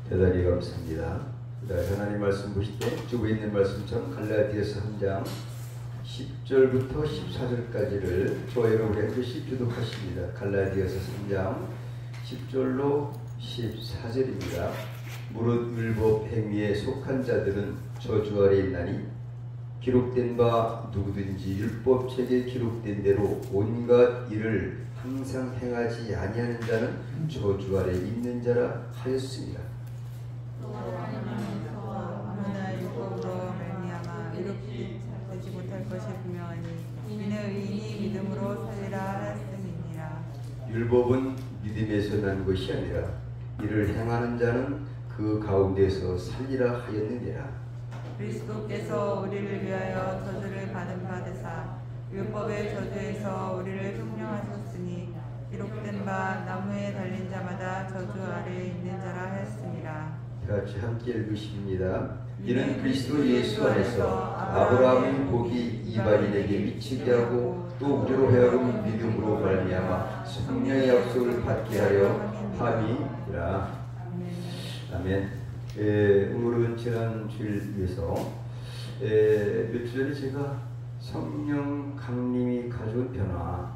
대단히 감사합니다. 하나님 말씀 보실 때 주부에 있는 말씀처럼 갈라디아서 3장 10절부터 14절까지를 저와 여러분이 한절씩 교독하십니다. 갈라디아서 3장 10절로 14절입니다. 무릇 율법 행위에 속한 자들은 저주 아래 있나니 기록된 바 누구든지 율법책에 기록된 대로 온갖 일을 항상 행하지 아니하는 자는 저주 아래 있는 자라 하였습니다. 아무나 율법으로 말미암아 이롭게 되지 못할 것이 분명하니 이는 의인이 믿음으로 살리라 하였음이니라. 율법은 믿음에서 난 것이 아니라 이를 행하는 자는 그 가운데서 살리라 하였느니라. 그리스도께서 우리를 위하여 저주를 받은 바 되사 율법의 저주에서 우리를 흉령하셨으니 기록된 바 나무에 달린 자마다 저주 아래에 있는 자라 하였습니다. 같이 함께 읽으십니다. 이는 그리스도 예수 안에서 아브라함의 복이 이방인에게 미치게 하고 또 우리로 하여금 믿음으로 말미암아 성령의 약속을 받게 하여 함이니라. 아멘. 오늘은 지난 주일 위해서 몇 주 전에 제가 성령 강림이 가져온 변화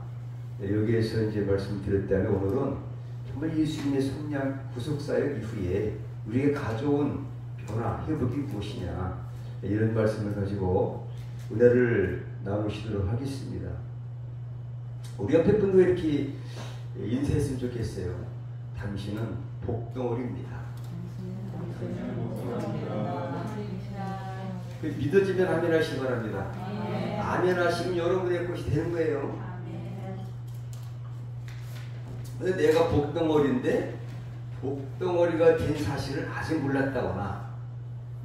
여기에서 이제 말씀드렸다면 오늘은 정말 예수님의 성령 구속사역 이후에 우리에게 가져온 변화, 회복이 무엇이냐 이런 말씀을 가지고 은혜를 나누시도록 하겠습니다. 우리 옆에 분도 이렇게 인사했으면 좋겠어요. 당신은 복덩어리입니다. 믿어지면 아멘 하시기 바랍니다. 아멘 하시면 여러분의 것이 되는 거예요. 근데 내가 복덩어리인데 복덩어리가 된 사실을 아직 몰랐다거나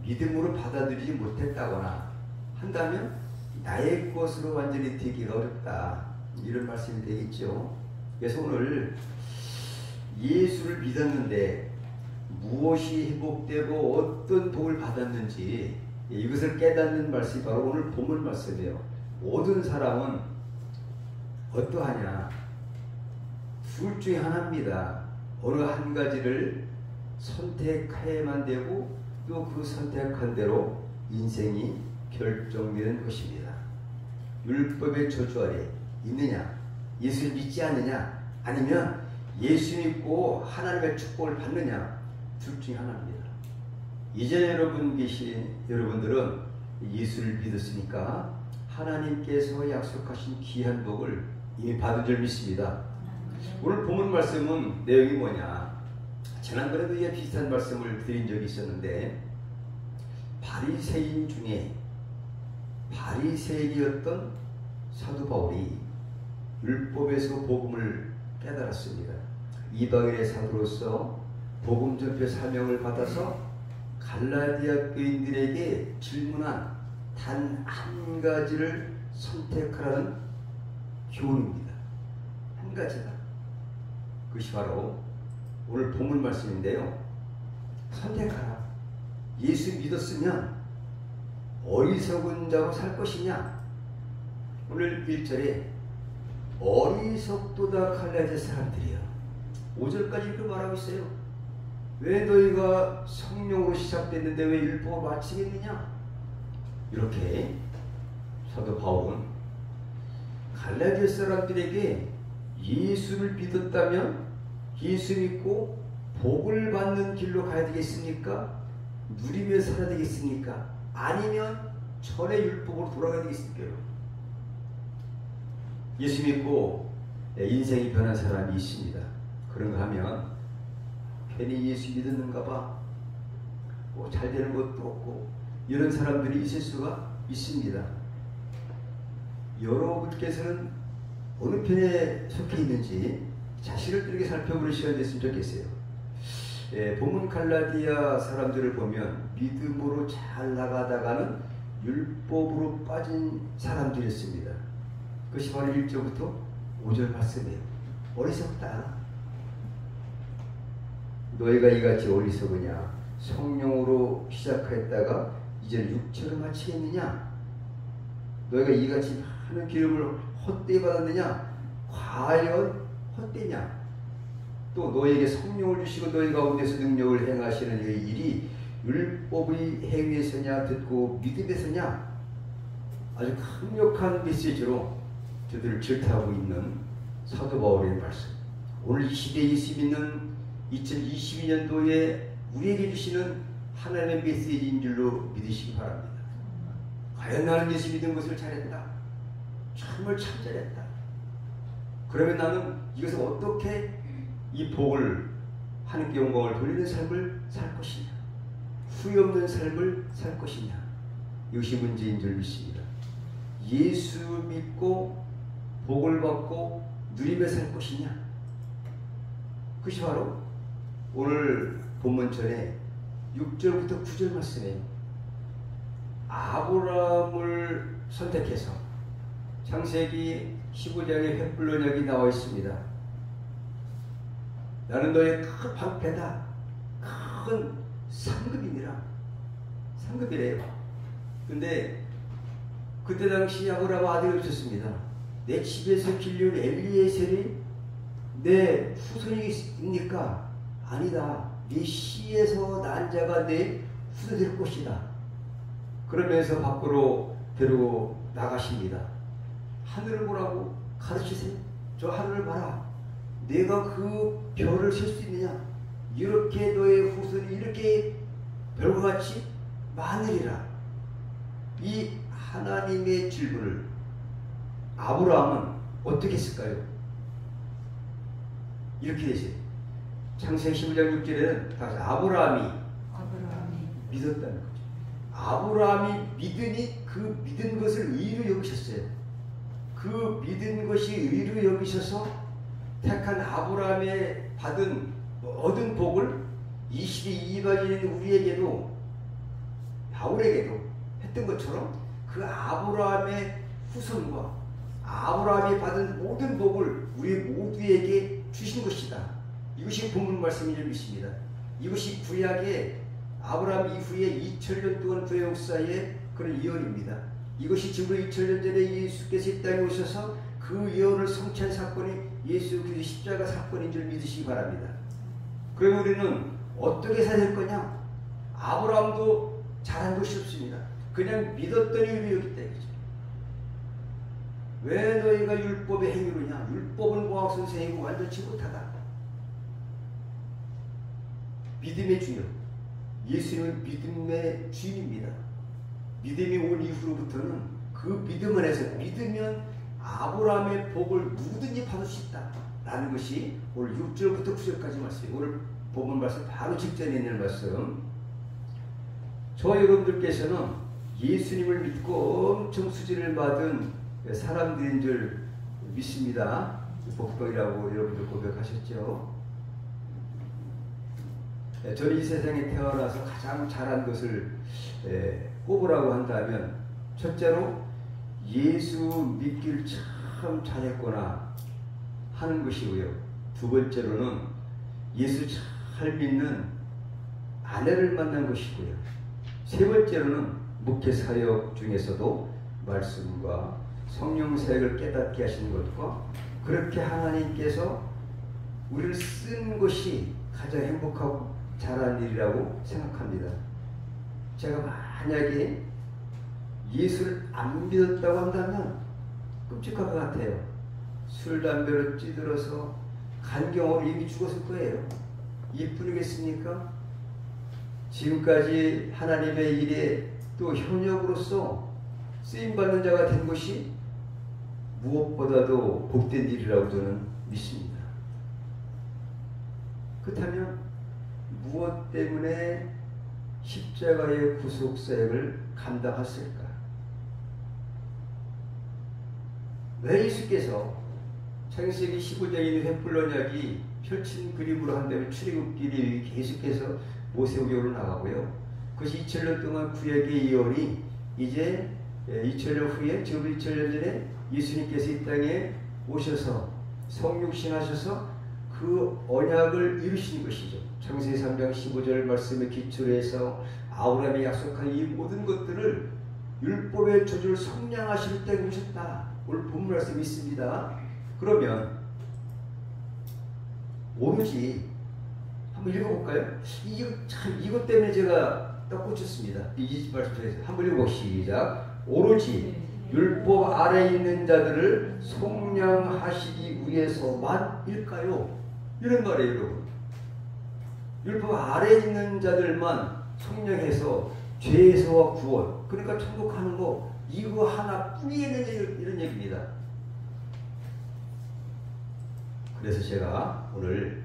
믿음으로 받아들이지 못했다거나 한다면 나의 것으로 완전히 되기가 어렵다. 이런 말씀이 되겠죠. 그래서 오늘 예수를 믿었는데 무엇이 회복되고 어떤 복을 받았는지 이것을 깨닫는 말씀이 바로 오늘 본문 말씀이에요. 모든 사람은 어떠하냐? 둘 중에 하나입니다. 어느 한 가지를 선택해야만 되고 또 그 선택한 대로 인생이 결정되는 것입니다. 율법의 저주 아래 있느냐? 예수를 믿지 않느냐? 아니면 예수 믿고 하나님의 축복을 받느냐? 둘 중에 하나입니다. 이제 여러분들은 예수를 믿었으니까 하나님께서 약속하신 귀한 복을 이미 받은 줄 믿습니다. 오늘 본문 말씀은 내용이 뭐냐? 지난번에도 이와 비슷한 말씀을 드린 적이 있었는데 바리새인 중에 바리새인이었던 사도 바울이 율법에서 복음을 깨달았습니다. 이방인의 사도로서 복음 전표 사명을 받아서 갈라디아 교인들에게 질문한 단 한 가지를 선택하라는 교훈입니다. 한 가지다. 그것이 바로 오늘 본문 말씀인데요. 선택하라. 예수 믿었으면 어리석은 자로 살 것이냐? 오늘 1절에 어리석도다 갈라디아 사람들이여. 5절까지 이렇게 말하고 있어요. 왜 너희가 성령으로 시작됐는데 왜 율법을 마치겠느냐? 이렇게 사도 바울은 갈라디아 사람들에게 예수를 믿었다면 예수 믿고 복을 받는 길로 가야 되겠습니까? 누리며 살아야 되겠습니까? 아니면 전의 율법으로 돌아가야 되겠습니까? 예수 믿고 인생이 변한 사람이 있습니다. 그런가 하면 괜히 예수 믿었는가 봐. 뭐 잘 되는 것도 없고 이런 사람들이 있을 수가 있습니다. 여러분께서는 어느 편에 속해 있는지 자신을 뜨르게 살펴보는 시간이 됐으면 좋겠어요. 본문 갈라디아 사람들을 보면 믿음으로 잘 나가다가는 율법으로 빠진 사람들이었습니다. 그것이 바로 1절부터 5절 말씀이에요. 어리석다. 너희가 이같이 어리석으냐? 성령으로 시작했다가 이제 육체로 마치겠느냐? 너희가 이같이 많은 기름을 헛되이 받았느냐? 과연 헛되냐? 또 너에게 성령을 주시고 너희 가운데서 능력을 행하시는 이 일이 율법의 행위에서냐 듣고 믿음에서냐, 아주 강력한 메시지로 저들을 질타하고 있는 사도 바울의 말씀. 오늘 이 시대에 예수 믿는 2022년도에 우리에게 주시는 하나님의 메시지인 줄로 믿으시기 바랍니다. 과연 나는 예수 믿은 것을 잘했다, 정말 참 잘했다. 그러면 나는 이것을 어떻게 이 복을, 하나님께 영광을 돌리는 삶을 살 것이냐, 후회 없는 삶을 살 것이냐, 이것이 문제인 줄 믿습니다. 예수 믿고 복을 받고 누리며 살 것이냐, 그것이 바로 오늘 본문전에 6절부터 9절 말씀에 아브라함을 선택해서 창세기 15장에 횃불 언약이 나와 있습니다. 나는 너의 큰 방패다, 큰 상급이니라. 상급이래요. 근데 그때 당시 아브라함 아들이 없었습니다. 내 집에서 길려온 엘리에셀이 내 후손입니까? 아니다. 네 씨에서 난 자가 내 후손 될 것이다. 그러면서 밖으로 데리고 나가십니다. 하늘을 보라고 가르치세요. 저 하늘을 봐라. 내가 그 별을 셀 수 있느냐? 이렇게 너의 후손이 이렇게 별과 같이 많으리라. 이 하나님의 질문을 아브라함은 어떻게 했을까요? 이렇게 되세요. 창세기 15장 6절에는 아브라함이 믿었다는 거죠. 아브라함이 믿으니 그 믿은 것을 의로 여기셨어요. 그 믿은 것이 의로 여기셔서 택한 아브라함의 얻은 복을 20이 이방인인 우리에게도, 바울에게도 했던 것처럼 그 아브라함의 후손과 아브라함이 받은 모든 복을 우리 모두에게 주신 것이다. 이것이 본문 말씀인 줄 믿습니다. 이것이 구약의 아브라함 이후에 2000년 동안 구약 역사의 그런 예언입니다. 이것이 지금 2000년 전에 예수께서 이 땅에 오셔서 그 예언을 성취한 사건이 예수 그리스도의 십자가 사건인 줄 믿으시기 바랍니다. 그럼 우리는 어떻게 살아야 될 거냐? 아브라함도 잘한 것이 없습니다. 그냥 믿었더니 의미였기 때문이죠. 왜 너희가 율법의 행위로냐? 율법은 과학 선생이고 완전치 못하다. 믿음의 주요. 예수님은 믿음의 주인입니다. 믿음이 온 이후로부터는 그 믿음 안에서 믿으면 아브라함의 복을 누구든지 받을 수 있다 라는 것이 오늘 6절부터 9절까지 말씀이에요. 오늘 본문 말씀 바로 직전에 있는 말씀. 저와 여러분들께서는 예수님을 믿고 엄청 수진을 받은 사람들인 줄 믿습니다. 복덩이라고 여러분들 고백하셨죠. 저는 이 세상에 태어나서 가장 잘한 것을 꼽으라고 한다면, 첫째로 예수 믿기를 참 잘했구나 하는 것이고요. 두 번째로는 예수 잘 믿는 아내를 만난 것이고요. 세 번째로는 목회 사역 중에서도 말씀과 성령 사역을 깨닫게 하시는 것과 그렇게 하나님께서 우리를 쓴 것이 가장 행복하고 잘한 일이라고 생각합니다. 제가 만약에 예수를 안 믿었다고 한다면 끔찍할 것 같아요. 술, 담배로 찌들어서 간경으로 이미 죽었을 거예요. 이뿐이겠습니까? 지금까지 하나님의 일에 또 현역으로서 쓰임받는 자가 된 것이 무엇보다도 복된 일이라고 저는 믿습니다. 그렇다면 무엇 때문에 십자가의 구속사역을 감당했을까? 왜 예수께서 창세기 15장에 있는 횃불 언약이 펼친 그림으로 한다면 출애굽길이 계속해서 모세오경으로 나가고요. 그것이 2000년 동안 구약의 예언이 이제 2000년 후에, 지금 2000년 전에 예수님께서 이 땅에 오셔서 성육신하셔서 그 언약을 이루신 것이죠. 창세기 3장 15절 말씀에 기초로 해서 아브라함이 약속한 이 모든 것들을 율법의 저주를 성량하실 때 오셨다. 오늘 본문 말씀이 있습니다. 그러면 오로지 한번 읽어볼까요? 이것 때문에 제가 딱 꽂혔습니다. 이 말씀 중에서 한번 읽어보고 시작. 오로지 율법 아래 있는 자들을 속량하시기 위해서만일까요? 이런 말이에요, 여러분. 율법 아래 있는 자들만 속량해서 죄에서와 구원, 그러니까 천국 가는 거 이거 하나뿐이겠느냐 이런 얘기입니다. 그래서 제가 오늘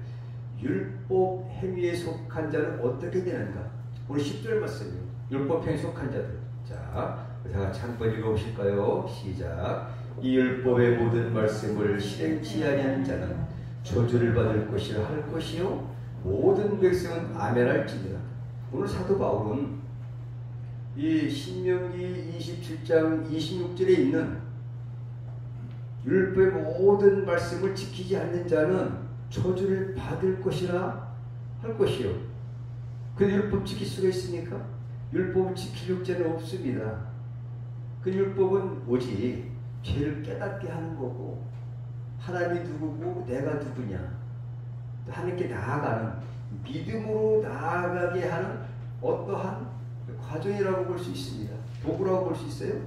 율법 행위에 속한 자는 어떻게 되는가? 오늘 10절 말씀이에요. 율법 행위에 속한 자들. 자, 다 같이 한번 읽어보실까요? 시작. 이 율법의 모든 말씀을 실행치 아니하는 자는 저주를 받을 것이라 할 것이요 모든 백성은 아멘할지니라. 오늘 사도 바울은 이 신명기 27장 26절에 있는 율법의 모든 말씀을 지키지 않는 자는 저주를 받을 것이라 할 것이요. 그 율법 지킬 수가 있습니까? 율법을 지킬 육체는 없습니다. 그 율법은 오직 죄를 깨닫게 하는 거고 하나님이 누구고 내가 누구냐 하나님께 나아가는 믿음으로 나아가게 하는 어떠한 과정이라고 볼 수 있습니다. 도구라고 볼 수 있어요.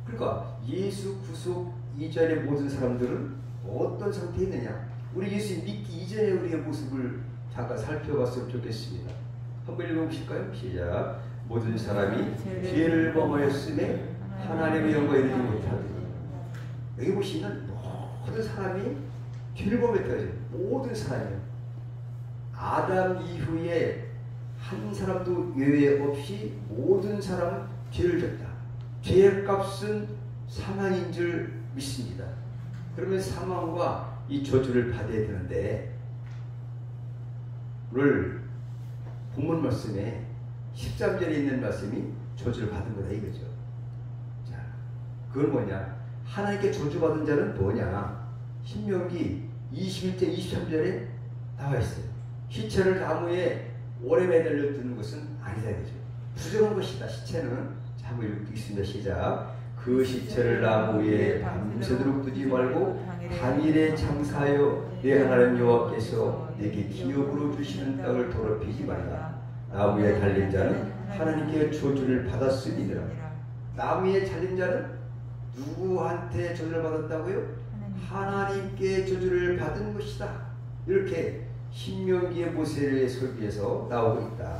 그러니까 예수 구속 이전의 모든 사람들은 어떤 상태에 있느냐, 우리 예수 믿기 이전의 우리의 모습을 잠깐 살펴봤으면 좋겠습니다. 한번 읽어보실까요? 시작. 모든 사람이 죄를 범하였음에 하나님의 영광에 이르지 못하더니. 여기 보시면 모든 사람이 죄를 범했다죠. 모든 사람이요. 아담 이후에 한 사람도 예외 없이 모든 사람은 죄를 졌다. 죄의 값은 사망인 줄 믿습니다. 그러면 사망과 이 저주를 받아야 되는데 오늘 본문 말씀에 13절에 있는 말씀이 저주를 받은 거다 이거죠. 자, 그건 뭐냐? 하나님께 저주받은 자는 뭐냐? 신명기 21절 23절에 나와 있어요. 시체를 나무에 오래 매달려 두는 것은 아니다 이거죠. 부정한 것이다. 시체는. 자, 한번 읽겠습니다. 시작. 그 시체를 나무 위에 밤새도록 두지 말고 당일에 장사하여 내 하나님 여호와께서 내게 기업으로 주시는 땅을 더럽히지 말라. 나무 위에 달린 자는 하나님께 저주를 받았으니라. 나무 위에 달린 자는 누구한테 저주를 받았다고요? 하나님께 저주를 받은 것이다. 이렇게 신명기의 모세의 설교에서 나오고 있다.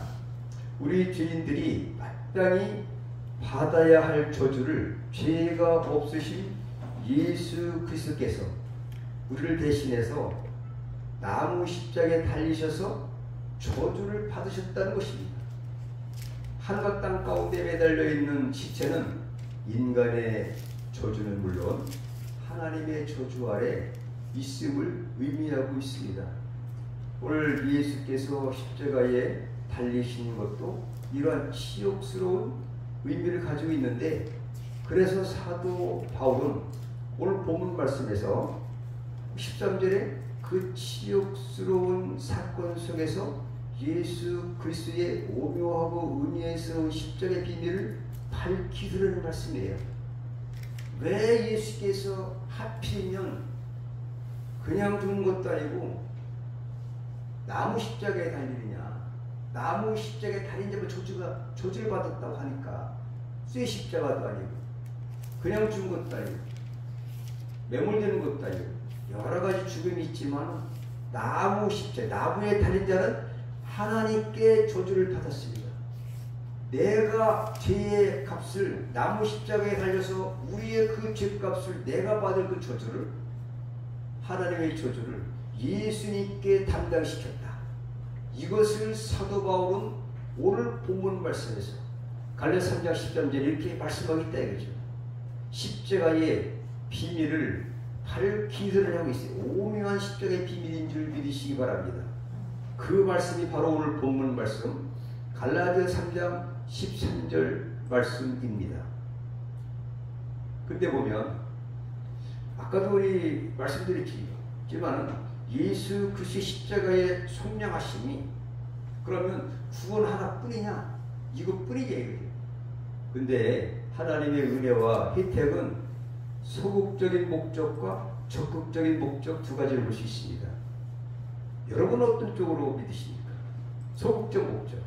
우리 죄인들이 마땅히 받아야 할 저주를 죄가 없으신 예수 그리스도께서 우리를 대신해서 나무 십자가에 달리셔서 저주를 받으셨다는 것입니다. 하늘과 땅 가운데 매달려 있는 시체는 인간의 저주는 물론 하나님의 저주 아래 있음을 의미하고 있습니다. 오늘 예수께서 십자가에 달리신 것도 이러한 치욕스러운 의미를 가지고 있는데, 그래서 사도 바울은 오늘 본문 말씀에서 13절에 그 치욕스러운 사건 속에서 예수 그리스도의 오묘하고 은혜스러운 십자가의 비밀을 밝히려는 말씀이에요. 왜 예수께서 하필이면 그냥 죽는 것도 아니고 나무 십자가에 달리느냐? 나무 십자가에 달린 자면 저주를 받았다고 하니까 쇠 십자가도 아니고 그냥 죽은 것도 아니고 매몰되는 것도 아니고 여러 가지 죽음이 있지만 나무 십자가, 나무에 달린 자는 하나님께 저주를 받았습니다. 내가 죄의 값을 나무 십자가에 달려서 우리의 그 죄값을 내가 받을 그 저주를, 하나님의 저주를 예수님께 담당시켰다. 이것을 사도 바울은 오늘 본문 말씀에서 갈라디아 3장 13절에 이렇게 말씀하고 있다 이거죠. 십자가의 비밀을 밝히도록 하고 있어요. 오묘한 십자가의 비밀인 줄 믿으시기 바랍니다. 그 말씀이 바로 오늘 본문 말씀 갈라디아 3장 13절 말씀입니다. 근데 보면 아까도 우리 말씀드렸지만 예수 그리스도의 십자가의 속량하심이 그러면 구원 하나뿐이냐? 이것뿐이냐 이거예요. 근데 하나님의 은혜와 혜택은 소극적인 목적과 적극적인 목적 두 가지를 볼 수 있습니다. 여러분은 어떤 쪽으로 믿으십니까? 소극적 목적,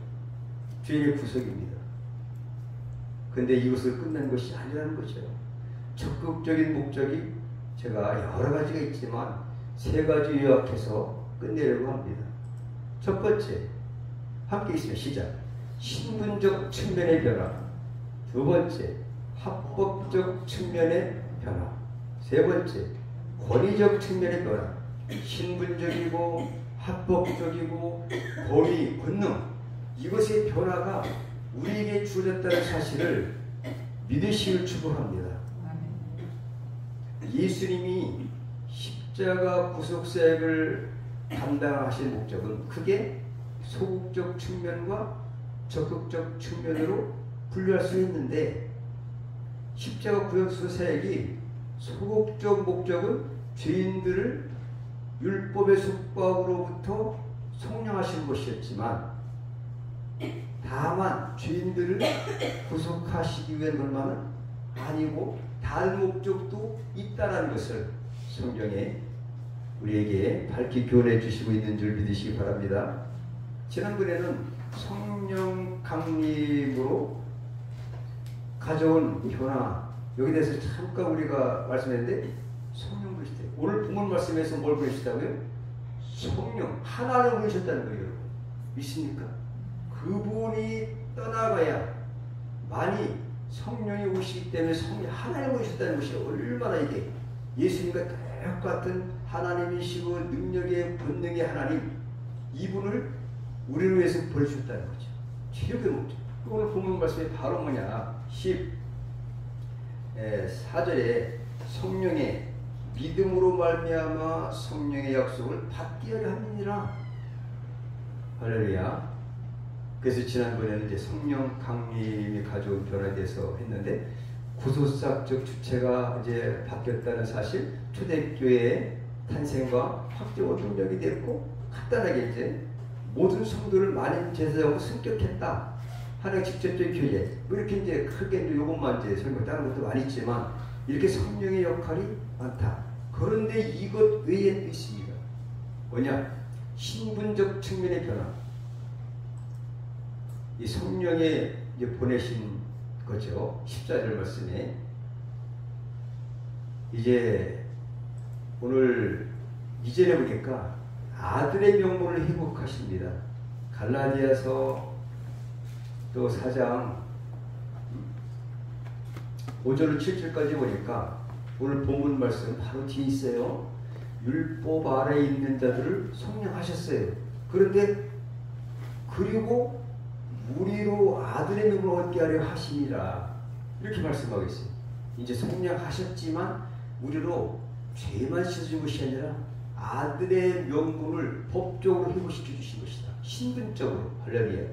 죄의 구속입니다. 근데 이것을 끝낸 것이 아니라는 거죠. 적극적인 목적이 제가 여러 가지가 있지만 세 가지 요약해서 끝내려고 합니다. 첫 번째, 함께 있으면 시작. 신분적 측면의 변화. 두 번째, 합법적 측면의 변화. 세 번째, 권위적 측면의 변화. 신분적이고 합법적이고 권위, 권능, 이것의 변화가 우리에게 주어졌다는 사실을 믿으시길 축복합니다. 예수님이 십자가 구속사역을 감당하신 목적은 크게 소극적 측면과 적극적 측면으로 분류할 수 있는데, 십자가 구속사역이 소극적 목적은 죄인들을 율법의 속박으로부터 속량하신 것이었지만, 다만 죄인들을 구속하시기 위한 것만은 아니고 다른 목적도 있다는 것을 성경에 우리에게 밝히 교훈해 주시고 있는 줄 믿으시기 바랍니다. 지난번에는 성령 강림으로 가져온 변화, 여기 대해서 잠깐 우리가 말씀했는데, 성령 보시대. 오늘 본문 말씀에서 뭘 보시다고요? 성령, 하나를 보셨다는 거예요. 여러분. 믿습니까? 그분이 떠나가야 많이 성령이 오시기 때문에 성령 하나를 보셨다는 것이 얼마나 이게 예수님과 똑같은 하나님이시고 능력의 본능의 하나님, 이분을 우리를 위해서 보내주셨다는 거죠. 최고의 목적. 오늘 본문 말씀이 바로 뭐냐? 14절에 성령의 믿음으로 말미암아 성령의 약속을 받게 하려 함이니라. 할렐루야. 그래서 지난번에는 이제 성령 강림이 가져온 변화에 대해서 했는데, 구속사적 주체가 이제 바뀌었다는 사실, 초대교회의 탄생과 확정 원동력이 됐고, 간단하게 이제 모든 성도를 만인 제사장으로 승격했다. 하나님 직접적인 교회. 이렇게 이제 크게 이제 요것만 이제 설명, 다른 것도 많이 있지만, 이렇게 성령의 역할이 많다. 그런데 이것 외에 또 있습니다. 뭐냐? 신분적 측면의 변화. 이 성령에 이제 보내신 거죠. 14절 말씀에. 이제 오늘 이전에 보니까 아들의 명분을 회복하십니다. 갈라디아서 또 4장 5절로 7절까지 보니까 오늘 본문 말씀 바로 뒤에 있어요. 율법 아래에 있는 자들을 성령하셨어요. 그런데 그리고 우리로 아들의 명분을 얻게 하려 하시니라, 이렇게 말씀하고 있어요. 이제 성령하셨지만 우리로 죄만 씻어준 것이 아니라 아들의 명분을 법적으로 회복시켜 주신 것이다. 신분적으로. 할렐루야.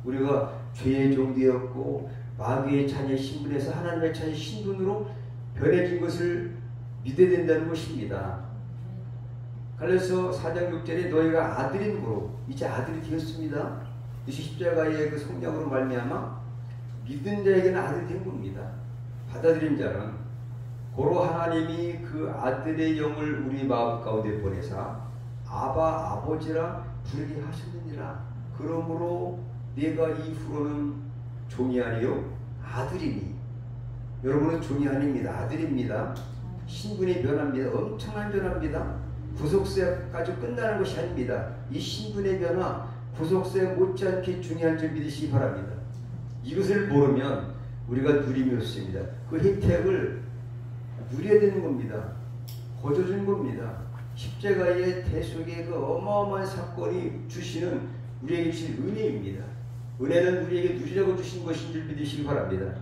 우리가 죄의 종되었고 마귀의 자녀의 신분에서 하나님의 자녀의 신분으로 변해진 것을 믿어야 된다는 것입니다. 갈라디아서 4장 6절에 너희가 아들임으로 이제 아들이 되었습니다. 십자가의 그 성령으로 말미암아 믿은 자에게는 아들이 된 겁니다. 받아들인 자는 고로 하나님이 그 아들의 영을 우리 마음 가운데 보내사 아바 아버지라 부르게 하셨느니라. 그러므로 내가 이후로는 종이 아니요 아들이니. 여러분은 종이 아닙니다. 아들입니다. 신분이 변합니다. 엄청난 변화입니다. 구속사역까지 끝나는 것이 아닙니다. 이 신분의 변화, 구속사역 못지않게 중요한 줄 믿으시기 바랍니다. 이것을 모르면 우리가 누림이 없습니다. 그 혜택을 누려야 되는 겁니다. 거저주는 겁니다. 십자가의 대속의 그 어마어마한 사건이 주시는 우리에게 주신 은혜입니다. 은혜는 우리에게 누리라고 주신 것인 줄 믿으시기 바랍니다.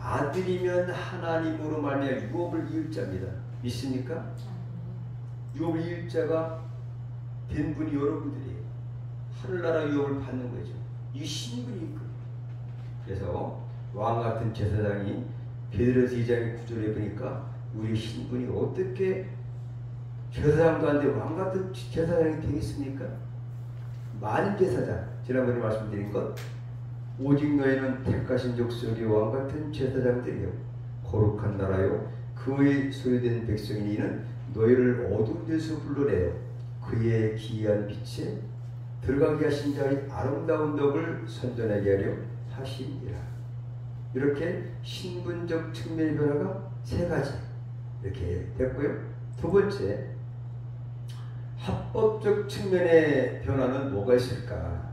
아들이면 하나님으로 말미암아 유업을 이을 자입니다. 믿습니까? 유업을 이을 자가 된 분이 여러분들이에요. 하늘나라 유업을 받는 거죠. 이 신분이 있거든요. 그래서 왕같은 제사장이 베드로서 2장의 9절에 보니까 우리 신분이 어떻게 제사장도 안 되고 왕같은 제사장이 되겠습니까? 많은 제사장, 지난번에 말씀드린 것, 오직 너희는 택하신 족속이 왕같은 제사장들이요 거룩한 나라요 그의 소유된 백성이니 이는 너희를 어두운 데서 불러내요 그의 기이한 빛에 들어가게 하신 자의 아름다운 덕을 선전하게 하려 하심이라. 이렇게 신분적 측면의 변화가 세 가지 이렇게 됐고요. 두 번째, 합법적 측면의 변화는 뭐가 있을까?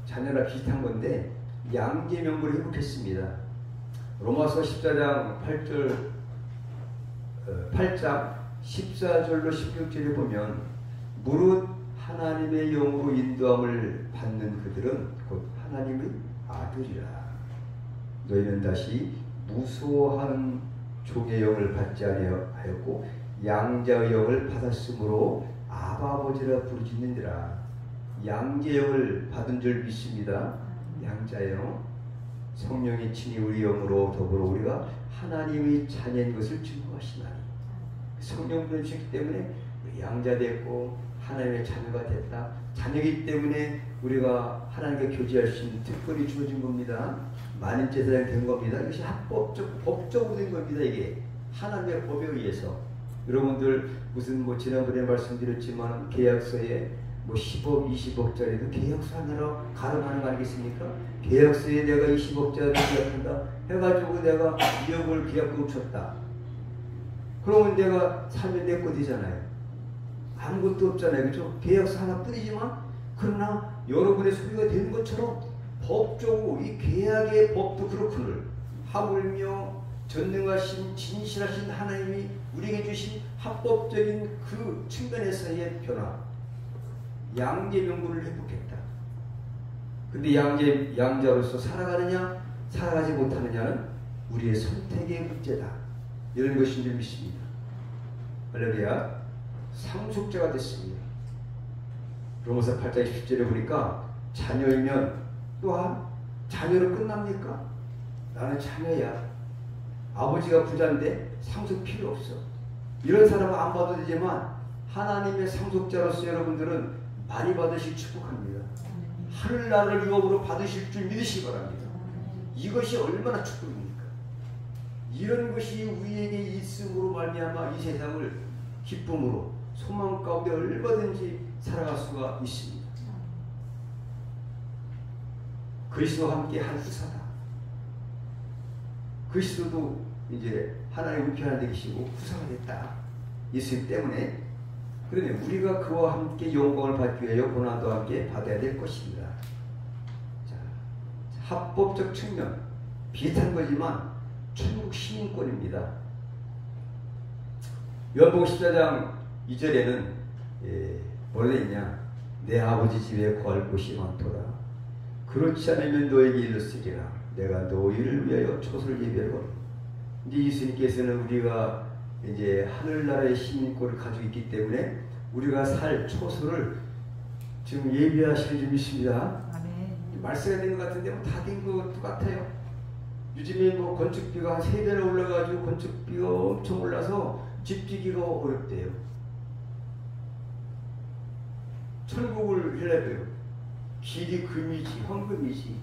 자녀나 비슷한 건데 양계명분을 회복했습니다. 로마서 14장 8장 14절로 16절에 보면 무릇 하나님의 영으로 인도함을 받는 그들은 곧 하나님의 아들이라. 너희는 다시 무수하는 종의 영을 받지 아니하였고 양자의 영을 받았으므로 아바 아버지라 부르짖느니라. 양자의 영을 받은 줄 믿습니다. 양자의 영, 성령이 친히 우리 영으로 더불어 우리가 하나님의 자녀인 것을 증거하시나니. 성령분을 주셨기 때문에 우리 양자 됐고 하나님의 자녀가 됐다. 자녀이기 때문에 우리가 하나님과 교제할 수 있는 특권이 주어진 겁니다. 만인제사장이 된 겁니다. 이것이 합법적, 법적으로 된 겁니다. 이게 하나님의 법에 의해서. 여러분들 무슨 지난번에 말씀드렸지만 계약서에 10억, 20억짜리도 계약서 하나로 가름하는 거 아니겠습니까? 계약서에 내가 20억짜리 계약한다 해가지고 내가 2억을 계약금 쳤다. 그러면 내가 살면 내 거 되잖아요. 아무것도 없잖아요. 그렇죠? 계약서 하나뿐이지만 그러나 여러분의 소유가 되는 것처럼 법적으로 이 계약의 법도 그렇구늘. 하물며 전능하신 진실하신 하나님이 우리에게 주신 합법적인 그 측면에서의 변화. 양계명분을 회복했다. 근데 양자로서 살아가느냐 살아가지 못하느냐는 우리의 선택의 문제다. 이런 것인 줄 믿습니다. 할렐루야. 상속자가 됐습니다. 로마서 8장 10절에 보니까 자녀이면 또한 자녀로 끝납니까? 나는 자녀야. 아버지가 부자인데 상속 필요 없어. 이런 사람은 안 받아도 되지만 하나님의 상속자로서 여러분들은 많이 받으실 축복합니다. 하늘나라를 유업으로 받으실 줄 믿으시기 바랍니다. 이것이 얼마나 축복입니까? 이런 것이 우리에게 있음으로 말미암아 이 세상을 기쁨으로 소망 가운데 얼마든지 살아갈 수가 있습니다. 그리스도와 함께 한 후사다. 그리스도도 이제 하나님 우편에 계시고 후사가 됐다. 예수님 때문에. 그러면 우리가 그와 함께 영광을 받기 위하여 고난도 함께 받아야 될 것입니다. 자, 합법적 측면 비슷한 거지만 천국 시민권입니다. 요한복음 14장 2절에는 뭐라 되어 있냐? 내 아버지 집에 거할 곳이 많도다. 그렇지 않으면 너에게 일러 쓰리라. 내가 너희를 위하여 초소를 예비하고. 이제 예수님께서는 우리가 이제 하늘나라의 시민권을 가지고 있기 때문에 우리가 살 초소를 지금 예비하시는 줄 믿습니다. 말씀이 된 것 같은데 다 된 것 똑같아요. 요즘에 건축비가 한 3배나 올라가지고 건축비가 엄청 올라서 집 짓기가 어렵대요. 천국을 하려고요. 길이 금이지 황금이지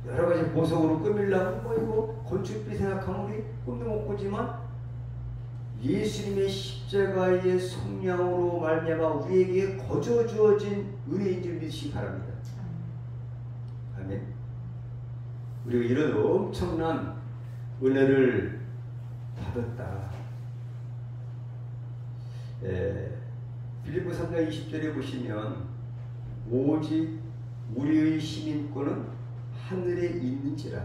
여러 가지 보석으로 꾸밀라고 이거 건축비 생각하면 우리 꿈도 못 꾸지만 예수님의 십자가의 성량으로 말미암아 우리에게 거저 주어진 은혜인 줄 믿으시기 바랍니다. 아멘. 우리가 이런 엄청난 은혜를 받았다. 빌립보 3장 20절에 보시면 오직 우리의 시민권은 하늘에 있는지라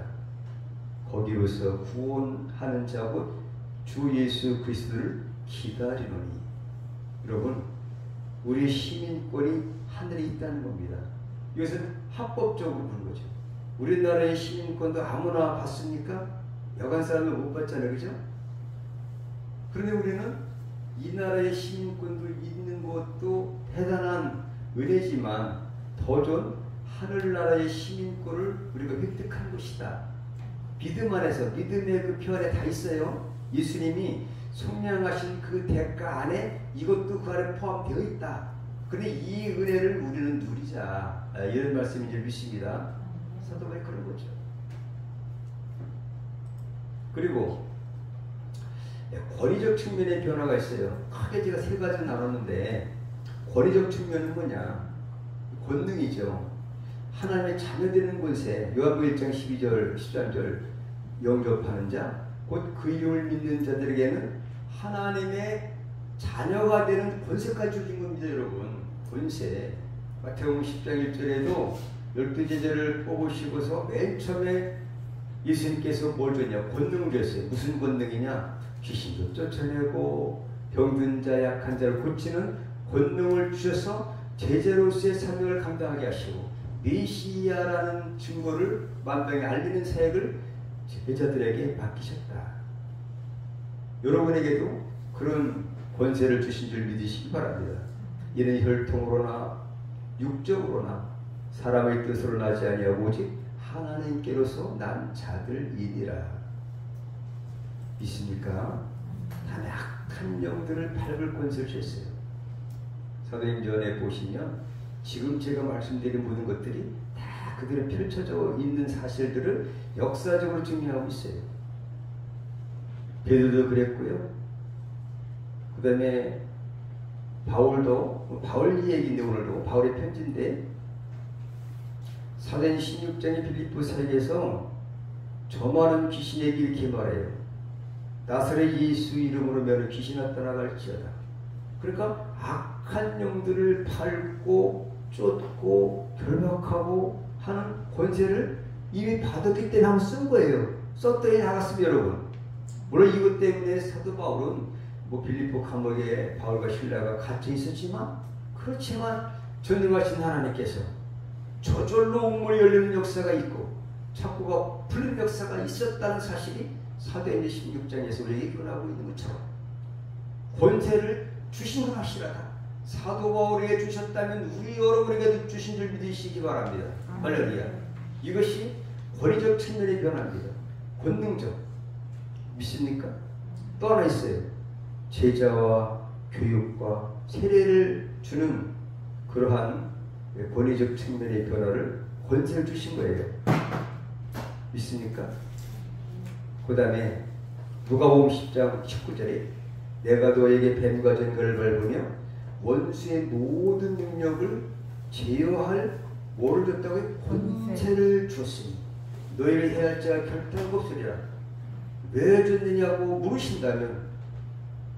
거기로서 구원하는 자고 주 예수 그리스도를 기다리노니. 여러분 우리 시민권이 하늘에 있다는 겁니다. 이것은 합법적으로 보는 거죠. 우리나라의 시민권도 아무나 받습니까? 여간 사람은 못 받잖아요. 그죠? 그런데 우리는 이 나라의 시민권도 있는 것도 대단한 은혜지만 더 좋은 하늘나라의 시민권을 우리가 획득한 것이다. 믿음 안에서 믿음의 그 표 안에 다 있어요. 예수님이 속량하신 그 대가 안에 이것도 그 안에 포함되어 있다. 그런데 이 은혜를 우리는 누리자. 이런 말씀인 줄 믿습니다. 사도 바울이 그런 거죠. 그리고 권위적 측면의 변화가 있어요. 크게 제가 세 가지 나눴는데, 권위적 측면은 뭐냐? 권능이죠. 하나님의 자녀되는 권세, 요한복음 1장 12절 13절 영접하는 자, 곧 그 이름을 믿는 자들에게는 하나님의 자녀가 되는 권세까지 주신 겁니다. 여러분, 권세. 마태복음 10장 1절에도 12제자를 뽑으시고서 맨 처음에 예수님께서 뭘 줬냐? 권능을 줬어요. 무슨 권능이냐? 귀신도 쫓아내고 병든 자, 약한 자를 고치는 권능을 주셔서 제자로서의 사명을 감당하게 하시고, 메시아라는 증거를 만방에 알리는 사역을 제자들에게 맡기셨다. 여러분에게도 그런 권세를 주신 줄 믿으시기 바랍니다. 이는 혈통으로나 육적으로나 사람의 뜻으로 나지 아니하고 오직 하나님께로서 난 자들이니라. 믿습니까? 단 악한 영들을 밟을 권세를 주셨어요. 사도행전에 보시면 지금 제가 말씀드린 모든 것들이 다 그들의 펼쳐져 있는 사실들을 역사적으로 증명하고 있어요. 베드로도 그랬고요. 그 다음에 바울도, 바울 얘기인데 오늘도 바울의 편지인데, 사도행 16장의 빌립보서에서 저 많은 귀신에게 이렇게 말해요. 나사렛 예수 이름으로 면은 귀신아 떠나갈지어다. 그러니까 악한 영들을 밟고 쫓고 결박하고 하는 권세를 이미 받았기 때문에 한번 쓴 거예요. 썼더니 나갔습니다, 여러분. 물론 이것 때문에 사도 바울은 뭐 빌립보 감옥에 바울과 실라가 갇혀 있었지만, 그렇지만 전능하신 하나님께서 저절로 옥문이 열리는 역사가 있고 창고가 풀린 역사가 있었다는 사실이 사도행전 16장에서 우리에게 표현하고 있는 것처럼 권세를 주신 건 확실하다. 사도 바울에게 주셨다면 우리 여러분에게도 주신 줄 믿으시기 바랍니다. 할렐루야. 이것이 권위적 측면의 변화입니다. 권능적. 믿습니까? 또 하나 있어요. 제자와 교육과 세례를 주는 그러한 권위적 측면의 변화를 권세를 주신 거예요. 믿습니까? 그 다음에 누가복음 10장 19절에 내가 너에게 뱀과 전갈을 밟으며 원수의 모든 능력을 제어할 뭐를 줬다고 해요? 권세를 줬으니 너희를 해할 자가 결단코 없으리라. 왜 줬느냐고 물으신다면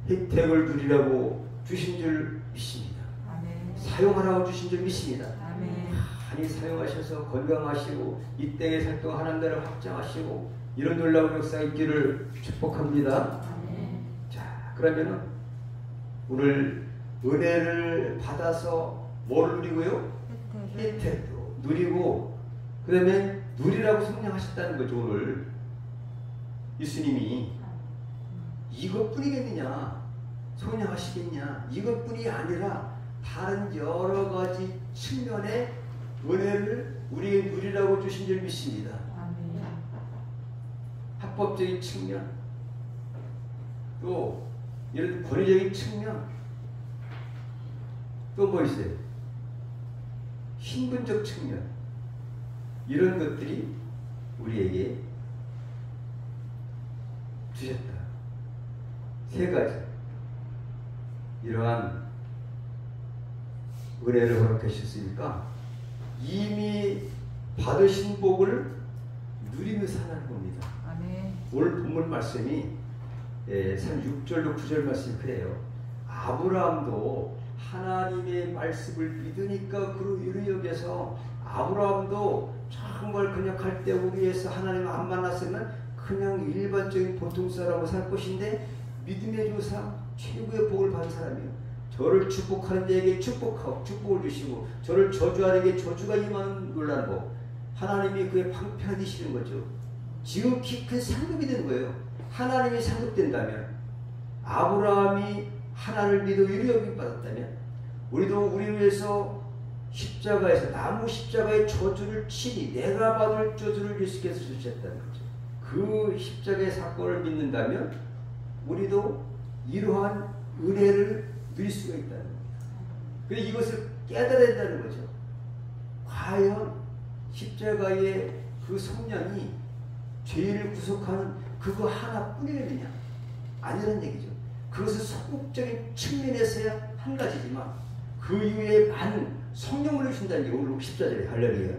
혜택을 누리라고 주신 줄 믿습니다. 아멘. 사용하라고 주신 줄 믿습니다. 아멘. 많이 사용하셔서 건강하시고 이 땅에 살 동안 하나님 나라를 확장하시고 이런 놀라운 역사가 있기를 축복합니다. 아멘. 자, 그러면은 오늘 은혜를 받아서 뭘 누리고요? 혜택도 누리고, 그 다음에 누리라고 성령하셨다는 거죠. 오늘 예수님이 이것뿐이겠느냐, 성령하시겠냐, 이것뿐이 아니라 다른 여러 가지 측면의 은혜를 우리에게 누리라고 주신 줄 믿습니다. 아멘. 합법적인 측면, 또 이런 권위적인 측면, 또 뭐 있어요? 신분적 측면, 이런 것들이 우리에게 주셨다. 세 가지 이러한 은혜를 허락하셨으니까 이미 받으신 복을 누리며 사는 겁니다. 아멘. 오늘 본문 말씀이 6절로 9절 말씀이 그래요. 아브라함도 하나님의 말씀을 믿으니까 그로 이루 여겨서, 아브라함도 정말 근역할 때 우리에서 하나님을 안 만났으면 그냥 일반적인 보통 사람으로 살 것인데 믿음의 조상 최고의 복을 받은 사람이에요. 저를 축복하는 자에게 축복을 주시고 저를 저주하는 자에게 저주가 임하는 놀라는 법, 하나님이 그의 방편이 되시는 거죠. 지극히 큰 상급이 되는 거예요. 하나님이 상급된다면, 아브라함이 하나님을 믿어 이루 여김 받았다면, 우리도 우리를 위해서 십자가에서, 나무 십자가의 저주를 치니 내가 받을 저주를 예수께서 주셨다는 거죠. 그 십자가의 사건을 믿는다면 우리도 이러한 은혜를 누릴 수가 있다는 겁니다. 그래서 이것을 깨달아야 된다는 거죠. 과연 십자가의 그 성령이 죄를 구속하는 그거 하나뿐이겠느냐? 아니라는 얘기죠. 그것은 소극적인 측면에서야 한 가지지만 그 이후에 많은 성령을 주신다는 게 오늘 14절에 할렐루야.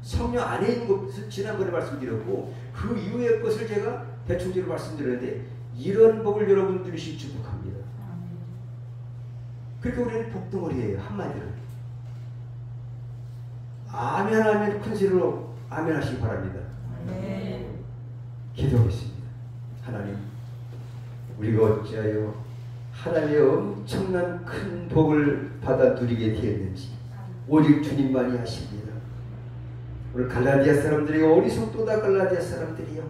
성령 안에 있는 것을 지난번에 말씀드렸고 그 이후의 것을 제가 대충적으로 말씀드렸는데 이런 복을 여러분들이 축복합니다. 그러니까 우리는 복덩어리예요. 한마디로 아멘 하면 큰 소리로 아멘 하시기 바랍니다. 기도하겠습니다. 하나님, 우리가 어찌하여 하나님의 엄청난 큰 복을 받아 누리게 되었는지 오직 주님만이 아십니다. 오늘 갈라디아 사람들이 어리석도다. 갈라디아 사람들이요,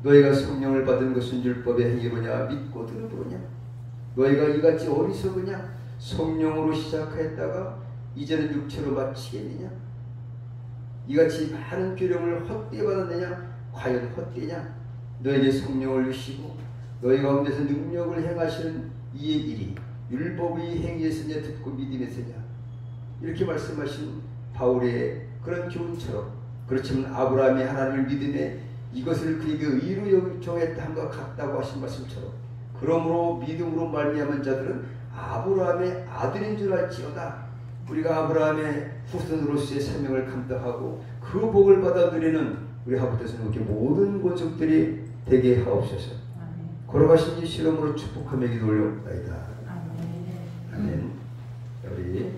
너희가 성령을 받은 것은 율법의 행위로냐 믿고 들으느냐? 너희가 이같이 어리석으냐? 성령으로 시작하였다가 이제는 육체로 마치겠느냐? 이같이 많은 교령을 헛되이 받았느냐? 과연 헛되냐? 너희에게 성령을 주시고 너희 가운데서 능력을 행하시는 이의 일이 율법의 행위에서냐 듣고 믿음에서냐? 이렇게 말씀하신 바울의 그런 교훈처럼, 그렇지만 아브라함이 하나님을 믿음에 이것을 그에게 의로 정했다 함과 같다고 하신 말씀처럼, 그러므로 믿음으로 말미암은 자들은 아브라함의 아들인 줄 알지어다. 우리가 아브라함의 후손으로서의 사명을 감당하고 그 복을 받아 누리는 우리 하부터서는 이렇게 모든 권속들이 되게 하옵소서. 걸어가신 이 실험으로 축복하며 기도 올려옵나이다. 아멘. 우리